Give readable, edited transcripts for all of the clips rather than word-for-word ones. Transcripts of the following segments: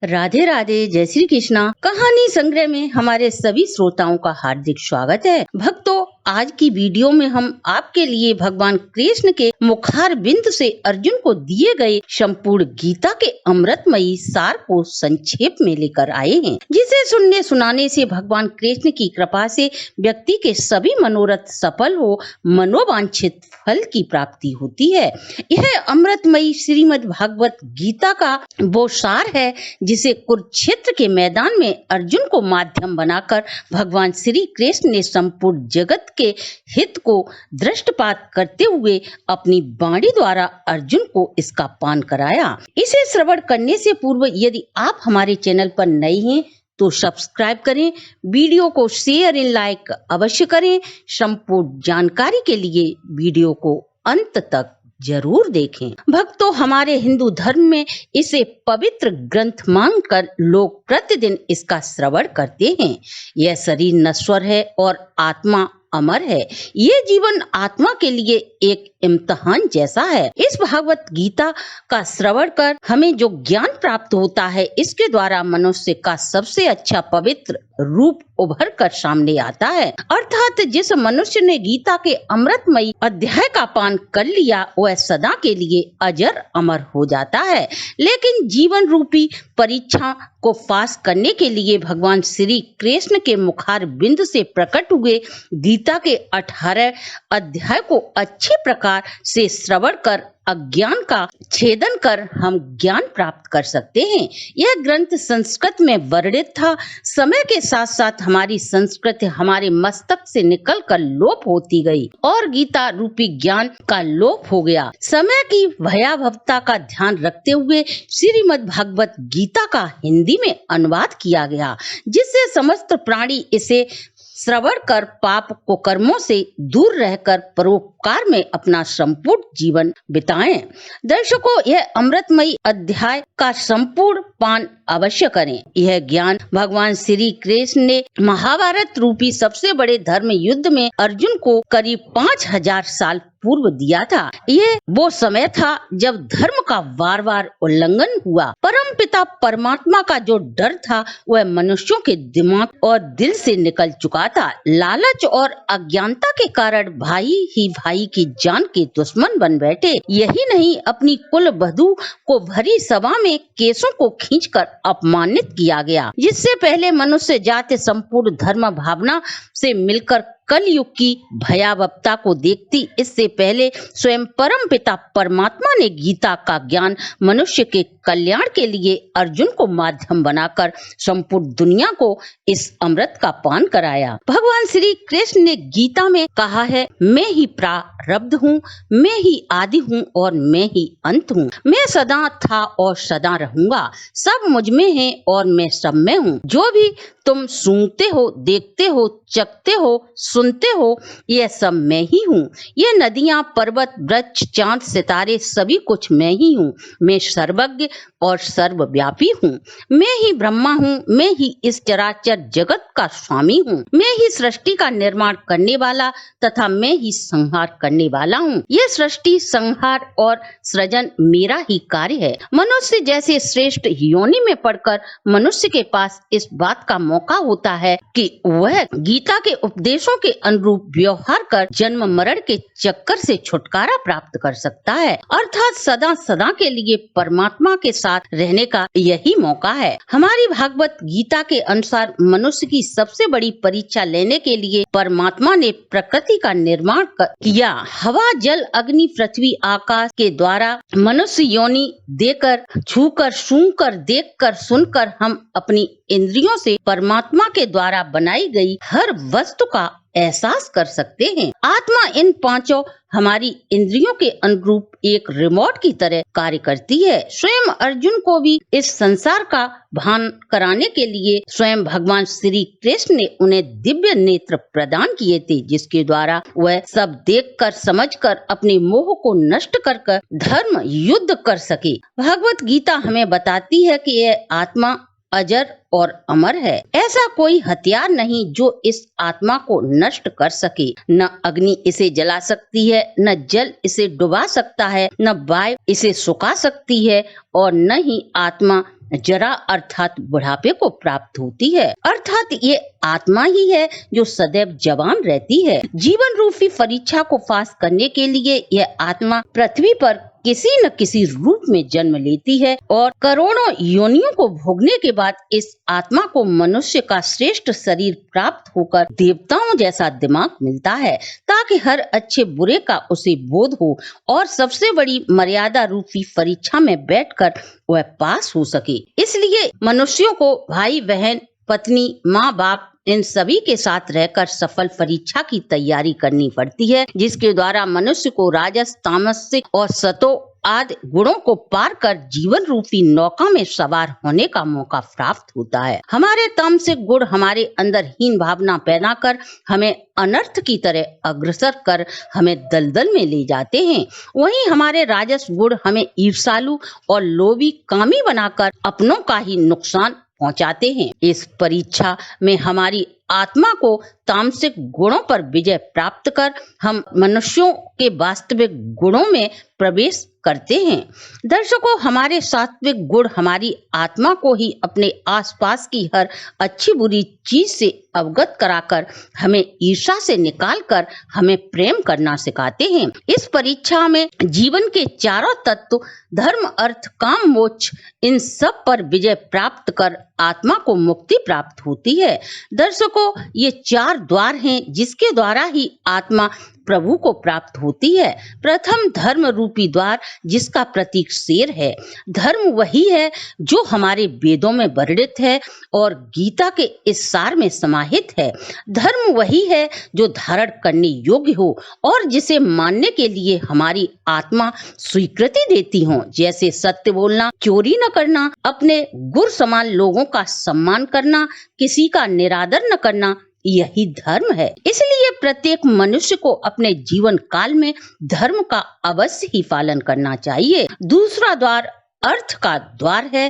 राधे राधे, जय श्री कृष्णा। कहानी संग्रह में हमारे सभी श्रोताओं का हार्दिक स्वागत है। भक्तों, आज की वीडियो में हम आपके लिए भगवान कृष्ण के मुखार बिंद से अर्जुन को दिए गए संपूर्ण गीता के अमृतमयी सार को संक्षेप में लेकर आए हैं, जिसे सुनने सुनाने से भगवान कृष्ण की कृपा से व्यक्ति के सभी मनोरथ सफल हो मनोवांछित फल की प्राप्ति होती है। यह अमृतमयी श्रीमद् भागवत गीता का वो सार है जिसे कुरुक्षेत्र के मैदान में अर्जुन को माध्यम बनाकर भगवान श्री कृष्ण ने संपूर्ण जगत के हित को दृष्टपात करते हुए अपनी वाणी द्वारा अर्जुन को इसका पान कराया। इसे श्रवण करने से पूर्व यदि आप हमारे चैनल पर नए हैं तो सब्सक्राइब करें, वीडियो को शेयर एंड लाइक अवश्य करें। संपूर्ण जानकारी के लिए वीडियो को अंत तक जरूर देखें। भक्तों, हमारे हिंदू धर्म में इसे पवित्र ग्रंथ मानकर लोग प्रतिदिन इसका श्रवण करते हैं। यह शरीर नश्वर है और आत्मा अमर है। ये जीवन आत्मा के लिए एक इम्तिहान जैसा है। इस भागवत गीता का श्रवण कर हमें जो ज्ञान प्राप्त होता है, इसके द्वारा मनुष्य का सबसे अच्छा पवित्र रूप उभर कर सामने आता है। अर्थात जिस मनुष्य ने गीता के अमृतमयी अध्याय का पान कर लिया, वह सदा के लिए अजर अमर हो जाता है। लेकिन जीवन रूपी परीक्षा को पास करने के लिए भगवान श्री कृष्ण के मुखार बिंद से प्रकट हुए गीता के 18 अध्याय को अच्छे प्रकार से श्रवण कर अज्ञान का छेदन कर हम ज्ञान प्राप्त कर सकते हैं। यह ग्रंथ संस्कृत में वर्णित था। समय के साथ साथ हमारी संस्कृत हमारे मस्तक से निकलकर लोप होती गई और गीता रूपी ज्ञान का लोप हो गया। समय की भयावहता का ध्यान रखते हुए श्रीमद् भागवत गीता का हिंदी में अनुवाद किया गया, जिससे समस्त प्राणी इसे श्रवण कर पाप को कर्मों से दूर रहकर परोपकार में अपना संपूर्ण जीवन बिताएं। दर्शकों, यह अमृतमयी अध्याय का संपूर्ण पान अवश्य करें। यह ज्ञान भगवान श्री कृष्ण ने महाभारत रूपी सबसे बड़े धर्म युद्ध में अर्जुन को करीब 5000 साल पूर्व दिया था। ये वो समय था जब धर्म का बार बार उल्लंघन हुआ। परम पिता परमात्मा का जो डर था वह मनुष्यों के दिमाग और दिल से निकल चुका था। लालच और अज्ञानता के कारण भाई ही भाई की जान के दुश्मन बन बैठे। यही नहीं, अपनी कुल वधू को भरी सभा में केसों को खींचकर अपमानित किया गया। जिससे पहले मनुष्य जाति संपूर्ण धर्म भावना से मिलकर कलयुग की भयावहता को देखती, इससे पहले स्वयं परम पिता परमात्मा ने गीता का ज्ञान मनुष्य के कल्याण के लिए अर्जुन को माध्यम बनाकर संपूर्ण दुनिया को इस अमृत का पान कराया। भगवान श्री कृष्ण ने गीता में कहा है, मैं ही प्रारब्ध हूँ, मैं ही आदि हूँ और मैं ही अंत हूँ। मैं सदा था और सदा रहूंगा। सब मुझ में है और मैं सब में हूँ। जो भी तुम सूंघते हो, देखते हो, चखते हो, सुनते हो, यह सब मैं ही हूँ। ये नदियाँ, पर्वत, वृक्ष, चांद, सितारे सभी कुछ मैं ही हूँ। मैं सर्वज्ञ और सर्वव्यापी हूँ। मैं ही ब्रह्मा हूँ। मैं ही इस चराचर जगत का स्वामी हूँ। मैं ही सृष्टि का निर्माण करने वाला तथा मैं ही संहार करने वाला हूँ। यह सृष्टि, संहार और सृजन मेरा ही कार्य है। मनुष्य जैसे श्रेष्ठ योनि में पढ़कर मनुष्य के पास इस बात का मौका होता है कि वह गीता के उपदेशों के अनुरूप व्यवहार कर जन्म मरण के चक्कर से छुटकारा प्राप्त कर सकता है। अर्थात सदा सदा के लिए परमात्मा के साथ रहने का यही मौका है। हमारी भागवत गीता के अनुसार मनुष्य की सबसे बड़ी परीक्षा लेने के लिए परमात्मा ने प्रकृति का निर्माण किया। हवा, जल, अग्नि, पृथ्वी, आकाश के द्वारा मनुष्य योनि देकर, छूकर, सूंघकर, देखकर, सुनकर हम अपनी इंद्रियों से परमात्मा के द्वारा बनाई गई हर वस्तु का एहसास कर सकते हैं। आत्मा इन पांचों हमारी इंद्रियों के अनुरूप एक रिमोट की तरह कार्य करती है। स्वयं अर्जुन को भी इस संसार का भान कराने के लिए स्वयं भगवान श्री कृष्ण ने उन्हें दिव्य नेत्र प्रदान किए थे, जिसके द्वारा वह सब देखकर, समझकर, अपने मोह को नष्ट कर धर्म युद्ध कर सके। भगवत गीता हमें बताती है कि यह आत्मा अजर और अमर है। ऐसा कोई हथियार नहीं जो इस आत्मा को नष्ट कर सके। न अग्नि इसे जला सकती है, न जल इसे डुबा सकता है, न वायु इसे सुखा सकती है और न ही आत्मा जरा अर्थात बुढ़ापे को प्राप्त होती है। अर्थात ये आत्मा ही है जो सदैव जवान रहती है। जीवन रूपी परीक्षा को पास करने के लिए यह आत्मा पृथ्वी पर किसी न किसी रूप में जन्म लेती है और करोड़ों योनियों को भोगने के बाद इस आत्मा को मनुष्य का श्रेष्ठ शरीर प्राप्त होकर देवताओं जैसा दिमाग मिलता है, ताकि हर अच्छे बुरे का उसे बोध हो और सबसे बड़ी मर्यादा रूपी परीक्षा में बैठकर वह पास हो सके। इसलिए मनुष्यों को भाई बहन, पत्नी, माँ बाप इन सभी के साथ रहकर सफल परीक्षा की तैयारी करनी पड़ती है, जिसके द्वारा मनुष्य को राजस, तामसिक और सतो आदि गुणों को पार कर जीवन रूपी नौका में सवार होने का मौका प्राप्त होता है। हमारे तामसिक गुण हमारे अंदर हीन भावना पैदा कर हमें अनर्थ की तरह अग्रसर कर हमें दलदल में ले जाते हैं। वहीं हमारे राजस गुण हमें ईर्ष्यालु और लोभी, कामी बनाकर अपनों का ही नुकसान पहुंचाते हैं। इस परीक्षा में हमारी आत्मा को तामसिक गुणों पर विजय प्राप्त कर हम मनुष्यों के वास्तविक गुणों में प्रवेश करते हैं। दर्शकों, हमारे सात्विक गुण हमारी आत्मा को ही अपने आसपास की हर अच्छी बुरी चीज से अवगत कराकर हमें ईर्ष्या से निकालकर हमें प्रेम करना सिखाते हैं। इस परीक्षा में जीवन के चारों तत्व धर्म, अर्थ, काम, मोक्ष इन सब पर विजय प्राप्त कर आत्मा को मुक्ति प्राप्त होती है। दर्शकों, ये 4 द्वार हैं जिसके द्वारा ही आत्मा प्रभु को प्राप्त होती है। प्रथम धर्म रूपी द्वार, जिसका प्रतीक शेर है। धर्म वही है जो हमारे वेदों में वर्णित है और गीता के इस सार में समाहित है। धर्म वही है जो धारण करने योग्य हो और जिसे मानने के लिए हमारी आत्मा स्वीकृति देती हो, जैसे सत्य बोलना, चोरी न करना, अपने गुरु समान लोगों का सम्मान करना, किसी का निरादर न करना, यही धर्म है। इसलिए प्रत्येक मनुष्य को अपने जीवन काल में धर्म का अवश्य ही पालन करना चाहिए। दूसरा द्वार अर्थ का द्वार है।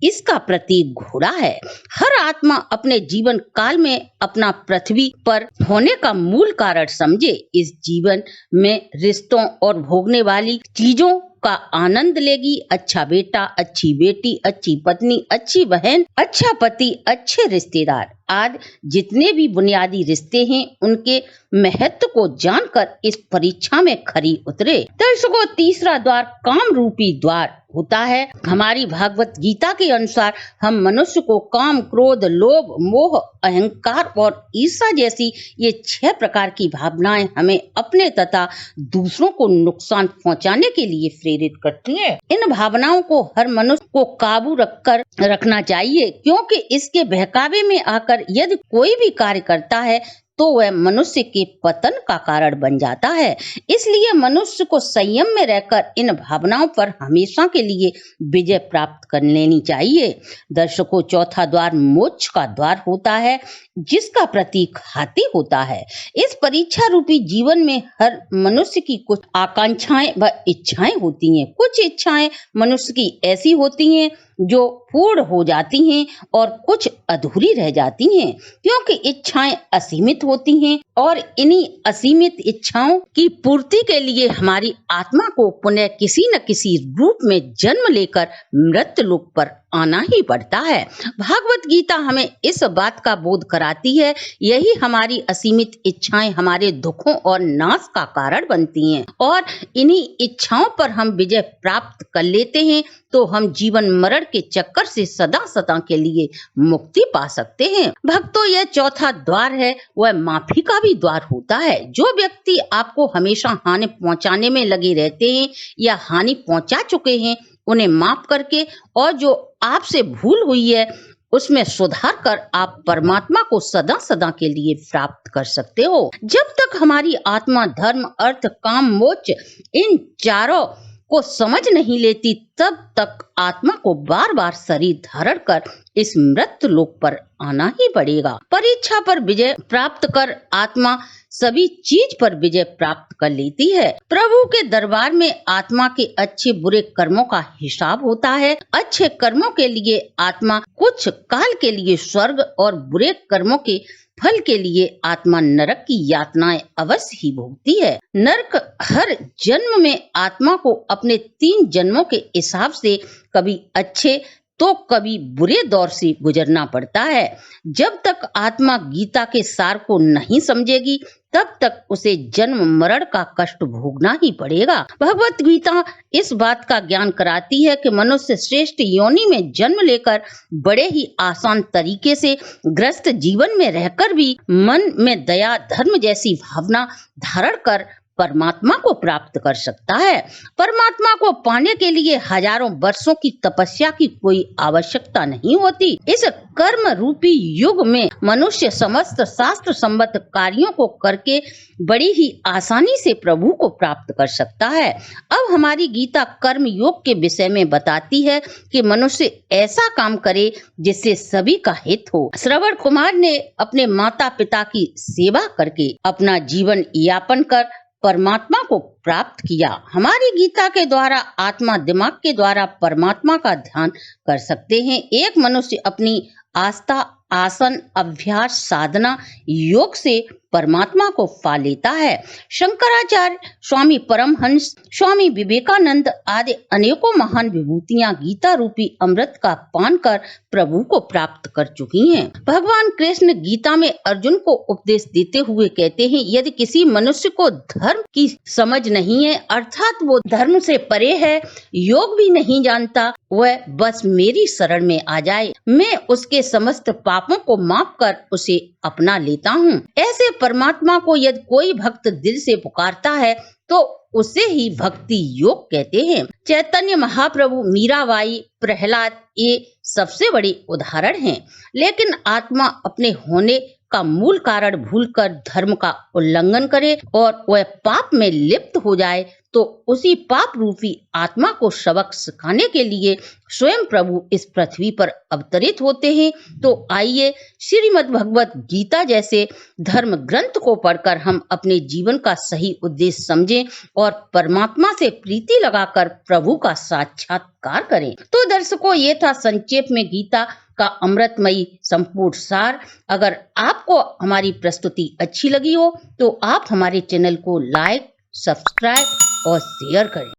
इसका प्रतीक घोड़ा है। हर आत्मा अपने जीवन काल में अपना पृथ्वी पर होने का मूल कारण समझे। इस जीवन में रिश्तों और भोगने वाली चीजों का आनंद लेगी। अच्छा बेटा, अच्छी बेटी, अच्छी पत्नी, अच्छी बहन, अच्छा पति, अच्छे रिश्तेदार आदि जितने भी बुनियादी रिश्ते हैं, उनके महत्व को जानकर इस परीक्षा में खरी उतरे। दर्शकों, तीसरा द्वार काम रूपी द्वार होता है। हमारी भागवत गीता के अनुसार हम मनुष्य को काम, क्रोध, लोभ, मोह, अहंकार और ईर्ष्या जैसी ये 6 प्रकार की भावनाएं हमें अपने तथा दूसरों को नुकसान पहुंचाने के लिए प्रेरित करती हैं। इन भावनाओं को हर मनुष्य को काबू रखना चाहिए, क्योंकि इसके बहकावे में आकर यदि कोई भी कार्य करता है तो वह मनुष्य के पतन का कारण बन जाता है। इसलिए मनुष्य को संयम में रहकर इन भावनाओं पर हमेशा के लिए विजय प्राप्त कर लेनी चाहिए। दर्शकों, चौथा द्वार मोक्ष का द्वार होता है, जिसका प्रतीक हाथी होता है। इस परीक्षा रूपी जीवन में हर मनुष्य की कुछ आकांक्षाएं व इच्छाएं होती हैं। कुछ इच्छाएं मनुष्य की ऐसी होती हैं जो पूर्ण हो जाती हैं और कुछ अधूरी रह जाती हैं, क्योंकि इच्छाएं असीमित होती हैं और इन्हीं असीमित इच्छाओं की पूर्ति के लिए हमारी आत्मा को पुनः किसी न किसी रूप में जन्म लेकर मृत्यु लोक पर आना ही पड़ता है। भागवत गीता हमें इस बात का बोध कराती है। यही हमारी असीमित इच्छाएं हमारे दुखों और नाश का कारण बनती हैं और इन्हीं इच्छाओं पर हम विजय प्राप्त कर लेते हैं तो हम जीवन मरण के चक्कर से सदा सदा के लिए मुक्ति पा सकते हैं। भक्तों, यह चौथा द्वार है, वह माफी का भी द्वार होता है। जो व्यक्ति आपको हमेशा हानि पहुंचाने में लगे रहते हैं या हानि पहुंचा चुके हैं, उन्हें माफ करके और जो आपसे भूल हुई है उसमें सुधार कर आप परमात्मा को सदा सदा के लिए प्राप्त कर सकते हो। जब तक हमारी आत्मा धर्म, अर्थ, काम, मोक्ष इन चारों को समझ नहीं लेती, तब तक आत्मा को बार बार शरीर धारण कर इस मृत्यु लोक पर आना ही पड़ेगा। परीक्षा पर विजय प्राप्त कर आत्मा सभी चीज पर विजय प्राप्त कर लेती है। प्रभु के दरबार में आत्मा के अच्छे बुरे कर्मों का हिसाब होता है। अच्छे कर्मों के लिए आत्मा कुछ काल के लिए स्वर्ग और बुरे कर्मों के फल के लिए आत्मा नरक की यातनाएं अवश्य ही भोगती है। नरक हर जन्म में आत्मा को अपने 3 जन्मों के हिसाब से कभी अच्छे तो कभी बुरे दौर से गुजरना पड़ता है। जब तक आत्मा गीता के सार को नहीं समझेगी तब तक उसे जन्म मरण का कष्ट भोगना ही पड़ेगा। भगवत गीता इस बात का ज्ञान कराती है कि मनुष्य श्रेष्ठ योनि में जन्म लेकर बड़े ही आसान तरीके से ग्रस्त जीवन में रहकर भी मन में दया धर्म जैसी भावना धारण कर परमात्मा को प्राप्त कर सकता है। परमात्मा को पाने के लिए हजारों वर्षों की तपस्या की कोई आवश्यकता नहीं होती। इस कर्म रूपी युग में मनुष्य समस्त शास्त्र सम्मत कार्यों को करके बड़ी ही आसानी से प्रभु को प्राप्त कर सकता है। अब हमारी गीता कर्म योग के विषय में बताती है कि मनुष्य ऐसा काम करे जिससे सभी का हित हो। श्रवण कुमार ने अपने माता पिता की सेवा करके अपना जीवन यापन कर परमात्मा को प्राप्त किया। हमारी गीता के द्वारा आत्मा दिमाग के द्वारा परमात्मा का ध्यान कर सकते हैं। एक मनुष्य अपनी आस्था आसन अभ्यास साधना योग से परमात्मा को पा लेता है। शंकराचार्य स्वामी परमहंस स्वामी विवेकानंद आदि अनेकों महान विभूतियां गीता रूपी अमृत का पान कर प्रभु को प्राप्त कर चुकी हैं। भगवान कृष्ण गीता में अर्जुन को उपदेश देते हुए कहते हैं, यदि किसी मनुष्य को धर्म की समझ नहीं है अर्थात वो धर्म से परे है, योग भी नहीं जानता, वह बस मेरी शरण में आ जाए, मैं उसके समस्त पापों को माफ कर उसे अपना लेता हूँ। ऐसे परमात्मा को यदि कोई भक्त दिल से पुकारता है तो उसे ही भक्ति योग कहते हैं। चैतन्य महाप्रभु, मीराबाई, प्रहलाद ये सबसे बड़े उदाहरण हैं। लेकिन आत्मा अपने होने का मूल कारण भूलकर धर्म का उल्लंघन करे और वह पाप में लिप्त हो जाए तो उसी पाप रूपी आत्मा को सबक सिखाने के लिए स्वयं प्रभु इस पृथ्वी पर अवतरित होते हैं। तो आइए श्रीमद् भगवत गीता जैसे धर्म ग्रंथ को पढ़कर हम अपने जीवन का सही उद्देश्य समझें और परमात्मा से प्रीति लगाकर प्रभु का साक्षात्कार करें। तो दर्शकों, ये था संक्षेप में गीता का अमृतमयी संपूर्ण सार। अगर आपको हमारी प्रस्तुति अच्छी लगी हो तो आप हमारे चैनल को लाइक, सब्सक्राइब और शेयर करें।